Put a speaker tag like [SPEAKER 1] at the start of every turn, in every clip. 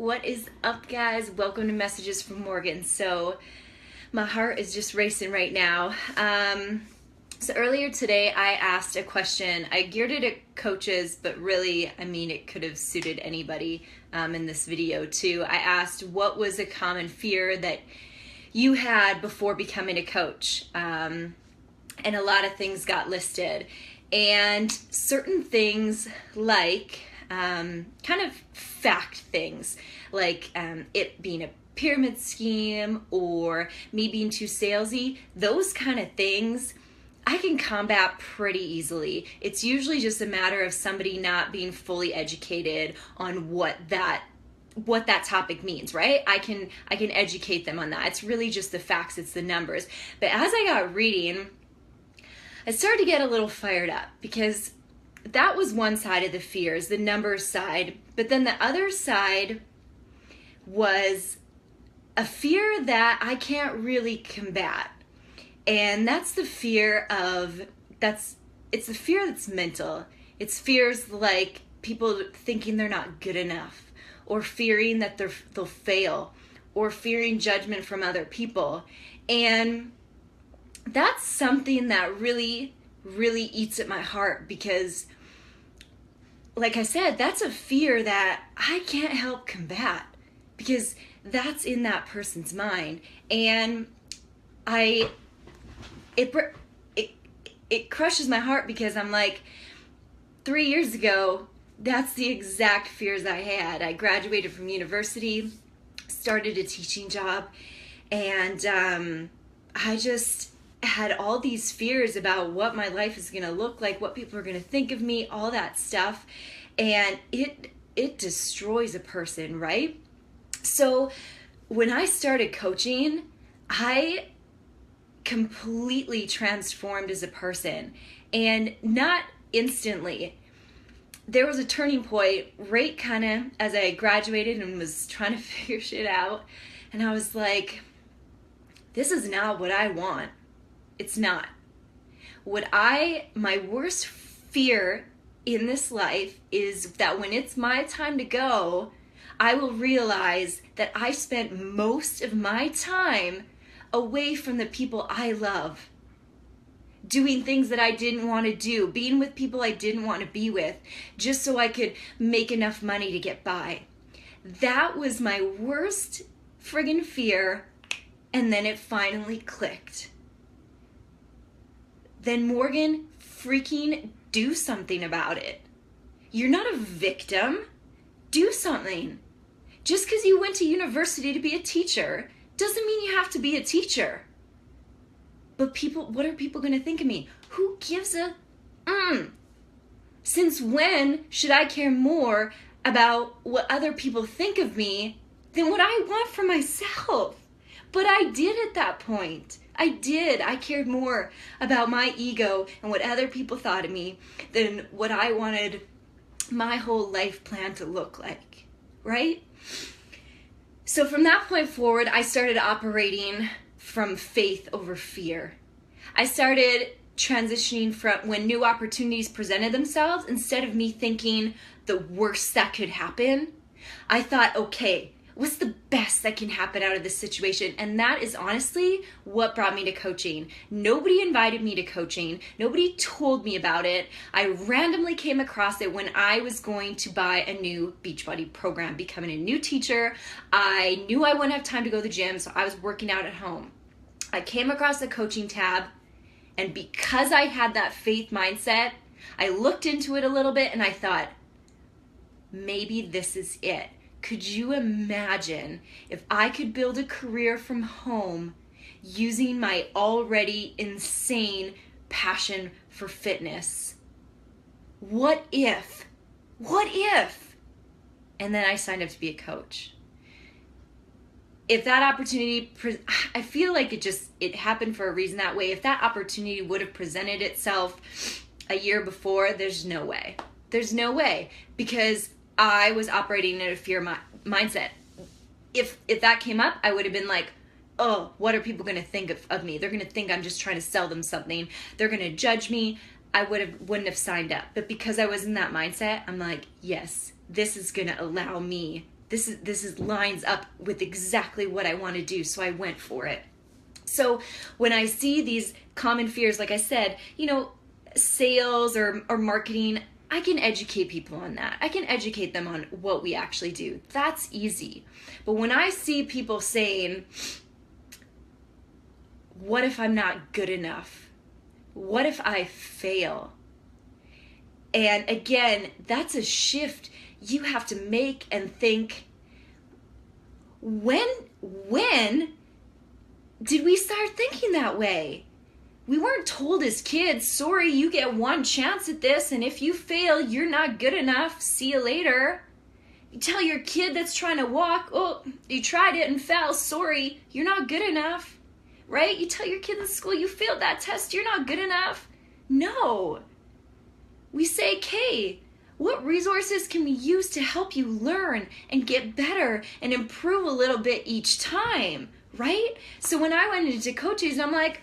[SPEAKER 1] What is up, guys? Welcome to Messages from Morgan. So my heart is just racing right now. So earlier today I asked a question. I geared it at coaches, but really, it could have suited anybody in this video too. I asked, what was a common fear that you had before becoming a coach? And a lot of things got listed. And certain things like kind of fact things, like it being a pyramid scheme or me being too salesy, those kind of things I can combat pretty easily. It's usually just a matter of somebody not being fully educated on what that topic means, right? I can educate them on that. It's really just the facts, it's the numbers. But as I got reading, I started to get a little fired up because that was one side of the fears, the numbers side. But then the other side was a fear that I can't really combat. And that's the fear of, it's the fear that's mental. It's fears like people thinking they're not good enough, or fearing that they'll fail, or fearing judgment from other people. And that's something that really eats at my heart because, like I said, that's a fear that I can't help combat because that's in that person's mind. And it crushes my heart because I'm like, 3 years ago, that's the exact fears I had. I graduated from university, started a teaching job, and I just had all these fears about what my life is going to look like, what people are going to think of me, all that stuff. And it destroys a person, right? So when I started coaching, I completely transformed as a person, and not instantly. There was a turning point right kind of as I graduated and was trying to figure shit out. And I was like, this is not what I want. It's not. My worst fear in this life is that when it's my time to go, I will realize that I spent most of my time away from the people I love, doing things that I didn't want to do, being with people I didn't want to be with, just so I could make enough money to get by. That was my worst friggin' fear, and then it finally clicked. Then Morgan, freaking do something about it. You're not a victim. Do something. Just because you went to university to be a teacher doesn't mean you have to be a teacher. But what are people going to think of me? Who gives a Since when should I care more about what other people think of me than what I want for myself? But I did at that point. I did. I cared more about my ego and what other people thought of me than what I wanted my whole life plan to look like, right? So from that point forward, I started operating from faith over fear. I started transitioning from when new opportunities presented themselves, instead of me thinking the worst that could happen, I thought, okay, what's the best that can happen out of this situation? And that is honestly what brought me to coaching. Nobody invited me to coaching. Nobody told me about it. I randomly came across it when I was going to buy a new Beachbody program, becoming a new teacher. I knew I wouldn't have time to go to the gym, so I was working out at home. I came across the coaching tab, and because I had that faith mindset, I looked into it a little bit and I thought, maybe this is it. Could you imagine if I could build a career from home using my already insane passion for fitness? What if? And then I signed up to be a coach. If that opportunity, I feel like it happened for a reason that way. If that opportunity would have presented itself a year before, there's no way. There's no way, because I was operating in a fear mindset. If that came up, I would have been like, oh, what are people going to think of me? They're going to think I'm just trying to sell them something. They're going to judge me. I wouldn't have signed up. But because I was in that mindset, I'm like, yes, this is going to allow me this is lines up with exactly what I want to do, so I went for it. So when I see these common fears, like I said, sales or marketing, I can educate people on that. I can educate them on what we actually do. That's easy. But when I see people saying, what if I'm not good enough? What if I fail? And again, that's a shift you have to make and think, when did we start thinking that way? We weren't told as kids, sorry, you get one chance at this, and if you fail, you're not good enough. See you later. You tell your kid that's trying to walk, oh, you tried it and fell. Sorry, you're not good enough. Right? You tell your kid in school, you failed that test, you're not good enough. No. We say, okay, what resources can we use to help you learn and get better and improve a little bit each time? Right? So when I went into coaches, I'm like,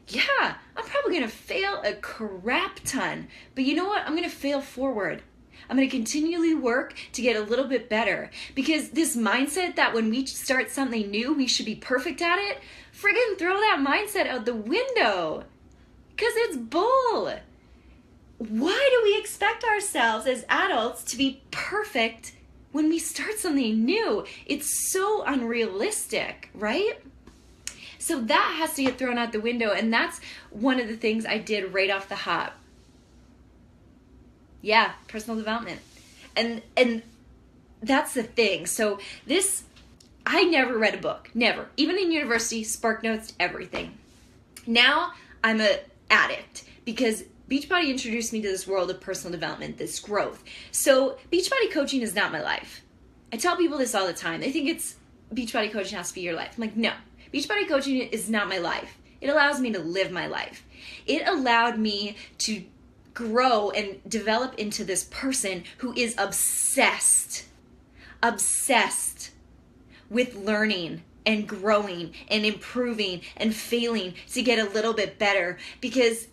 [SPEAKER 1] yeah, I'm probably going to fail a crap ton, but you know what? I'm going to fail forward. I'm going to continually work to get a little bit better, because this mindset that when we start something new, we should be perfect at it, friggin' throw that mindset out the window, because it's bull. Why do we expect ourselves as adults to be perfect when we start something new? It's so unrealistic, right? So that has to get thrown out the window, and that's one of the things I did right off the hop. Yeah, personal development. And that's the thing. So I never read a book, never. Even in university, SparkNotes, everything. Now I'm an addict because Beachbody introduced me to this world of personal development, this growth. So Beachbody coaching is not my life. I tell people this all the time. They think Beachbody coaching has to be your life. I'm like, no. Beachbody coaching is not my life. It allows me to live my life. It allowed me to grow and develop into this person who is obsessed with learning and growing and improving and failing to get a little bit better. Because,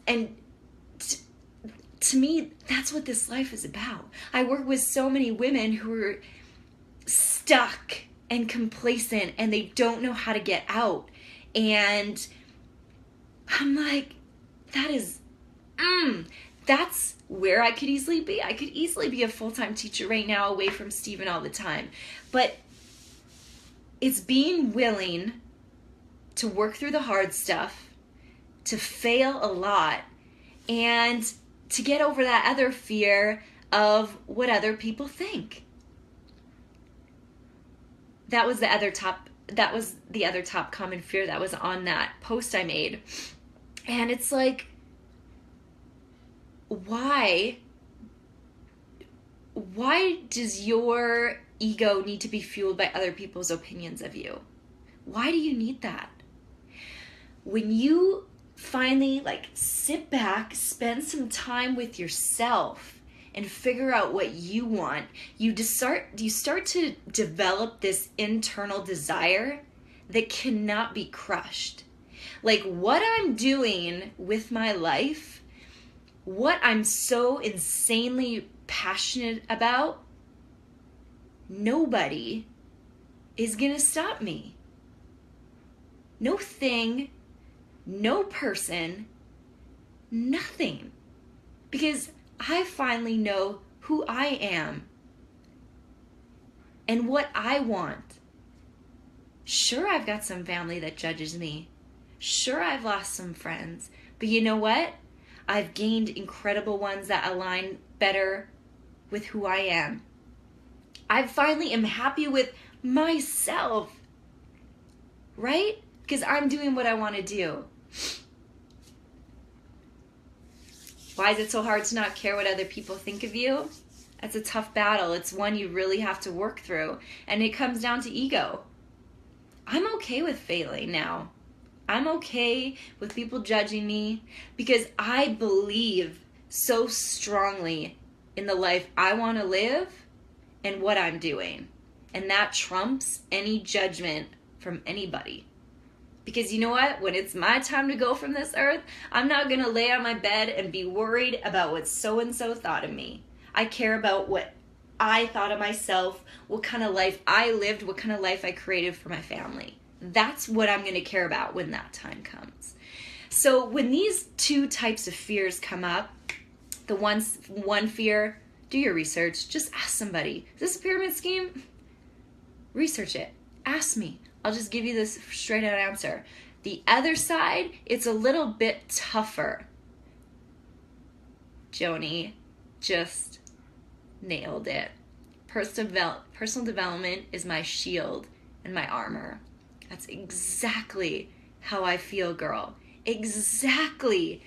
[SPEAKER 1] to me, that's what this life is about. I work with so many women who are stuck and complacent, and they don't know how to get out. And I'm like, that's where I could easily be. I could easily be a full-time teacher right now away from Steven all the time. But it's being willing to work through the hard stuff, to fail a lot, and to get over that other fear of what other people think. That was the other top common fear that was on that post I made. And it's like, why does your ego need to be fueled by other people's opinions of you? Why do you need that? When you finally sit back, spend some time with yourself, and figure out what you want, you start to develop this internal desire that cannot be crushed. Like what I'm doing with my life, what I'm so insanely passionate about, nobody is gonna stop me. No thing, no person, nothing. Because I finally know who I am and what I want. Sure, I've got some family that judges me. Sure, I've lost some friends. But you know what? I've gained incredible ones that align better with who I am. I finally am happy with myself, right? Because I'm doing what I want to do. Why is it so hard to not care what other people think of you? That's a tough battle. It's one you really have to work through. And it comes down to ego. I'm okay with failing now. I'm okay with people judging me because I believe so strongly in the life I want to live and what I'm doing. And that trumps any judgment from anybody. Because you know what? When it's my time to go from this earth, I'm not going to lay on my bed and be worried about what so-and-so thought of me. I care about what I thought of myself, what kind of life I lived, what kind of life I created for my family. That's what I'm going to care about when that time comes. So when these two types of fears come up, the one fear, do your research. Just ask somebody. Is this a pyramid scheme? Research it. Ask me. I'll just give you this straight out answer. The other side, it's a little bit tougher. Joni just nailed it. Personal development is my shield and my armor. That's exactly how I feel, girl. Exactly.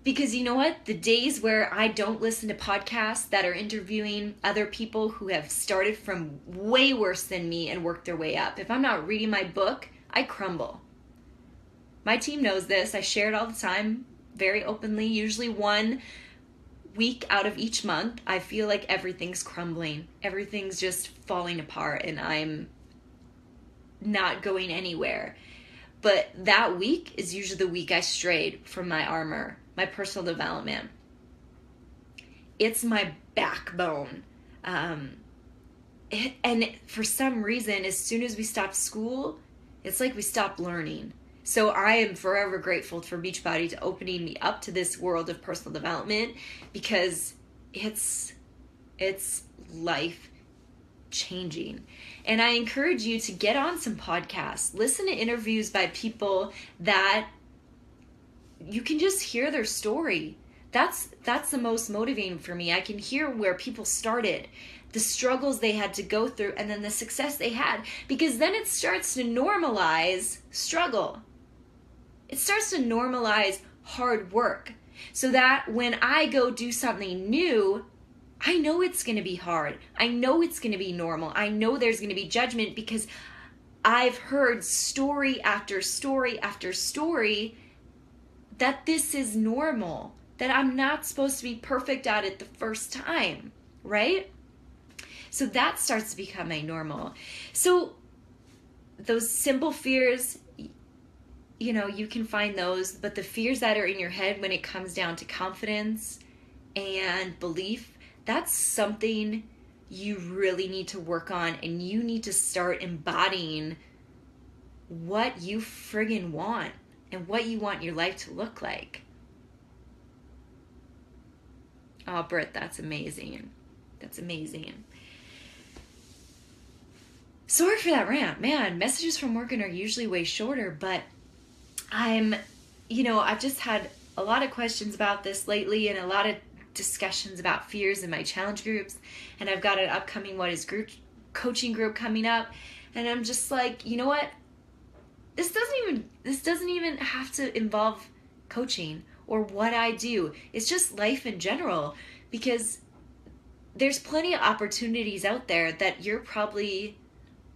[SPEAKER 1] Because you know what? The days where I don't listen to podcasts that are interviewing other people who have started from way worse than me and worked their way up, if I'm not reading my book, I crumble. My team knows this. I share it all the time, very openly, usually 1 week out of each month. I feel like everything's crumbling. Everything's just falling apart and I'm not going anywhere. But that week is usually the week I strayed from my armor, my personal development. It's my backbone. And for some reason, as soon as we stop school, it's like we stop learning. So I am forever grateful for Beachbody to opening me up to this world of personal development, because it's life changing. And I encourage you to get on some podcasts, listen to interviews by people that you can just hear their story. That's the most motivating for me. I can hear where people started, the struggles they had to go through, and then the success they had, because then it starts to normalize struggle. It starts to normalize hard work, so that when I go do something new, I know it's going to be hard. I know it's going to be normal. I know there's going to be judgment, because I've heard story after story after story that this is normal, that I'm not supposed to be perfect at it the first time, right? So that starts to become my normal. So those simple fears, you can find those, but the fears that are in your head when it comes down to confidence and belief, that's something you really need to work on, and you need to start embodying what you friggin' want and what you want your life to look like. Oh, Britt, that's amazing. That's amazing. Sorry for that rant. Man, messages from Morgan are usually way shorter, but I've just had a lot of questions about this lately, and a lot of discussions about fears in my challenge groups, and I've got an upcoming coaching group coming up, and I'm just like, you know what? This doesn't even have to involve coaching or what I do. It's just life in general, because there's plenty of opportunities out there that you're probably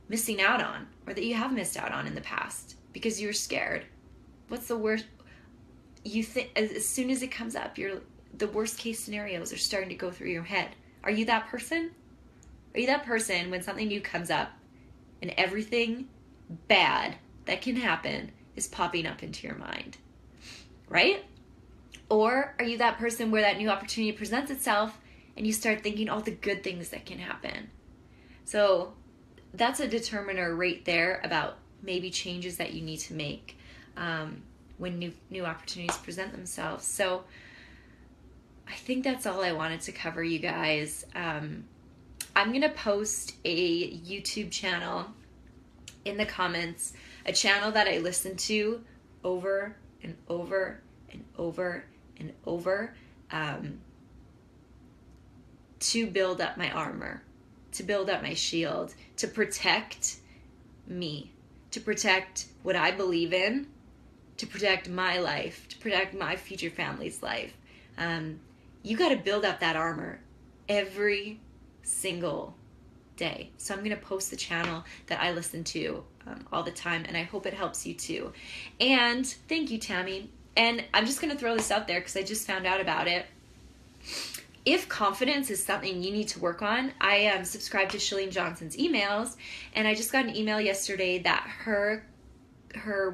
[SPEAKER 1] missing out on, or that you have missed out on in the past because you're scared. What's the worst? You think as soon as it comes up, the worst case scenarios are starting to go through your head. Are you that person? Are you that person when something new comes up and everything bad that can happen is popping up into your mind, right? Or are you that person where that new opportunity presents itself and you start thinking all the good things that can happen? So that's a determiner right there about maybe changes that you need to make when new opportunities present themselves. So I think that's all I wanted to cover, you guys. I'm going to post a YouTube channel in the comments, a channel that I listen to over and over and over and over to build up my armor, to build up my shield, to protect me, to protect what I believe in, to protect my life, to protect my future family's life. You got to build up that armor every single day. So I'm going to post the channel that I listen to all the time, and I hope it helps you too. And thank you, Tammy. And I'm just going to throw this out there because I just found out about it. If confidence is something you need to work on, I am subscribed to Shalene Johnson's emails, and I just got an email yesterday that her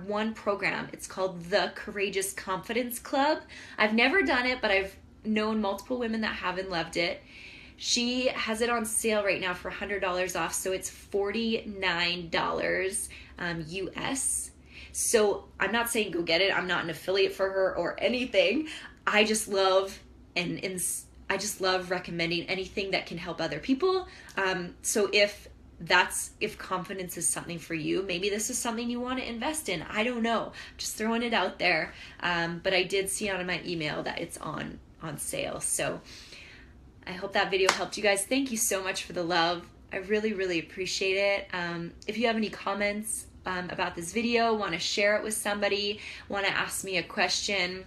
[SPEAKER 1] one program, it's called the Courageous Confidence Club. I've never done it, but I've known multiple women that have and loved it. She has it on sale right now for $100 off, so it's $49 US. So I'm not saying go get it. I'm not an affiliate for her or anything. I just love I just love recommending anything that can help other people. So if confidence is something for you, maybe this is something you want to invest in. I don't know. Just throwing it out there. But I did see on my email that it's on sale. So I hope that video helped you guys. Thank you so much for the love. I really, really appreciate it. If you have any comments about this video, want to share it with somebody, want to ask me a question,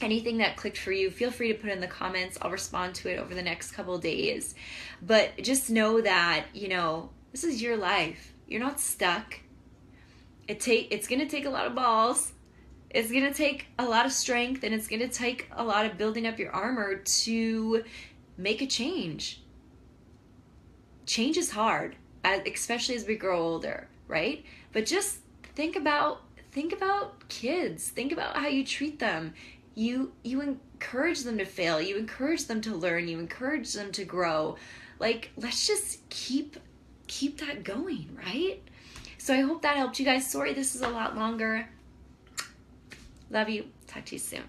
[SPEAKER 1] anything that clicked for you, feel free to put in the comments. I'll respond to it over the next couple of days. But just know that, this is your life. You're not stuck. It's going to take a lot of balls. It's going to take a lot of strength, and it's going to take a lot of building up your armor to make a change. Change is hard, especially as we grow older, right? But just think about kids. Think about how you treat them. You encourage them to fail. You encourage them to learn. You encourage them to grow. Like, let's just keep that going, right? So I hope that helped you guys. Sorry this is a lot longer. Love you. Talk to you soon.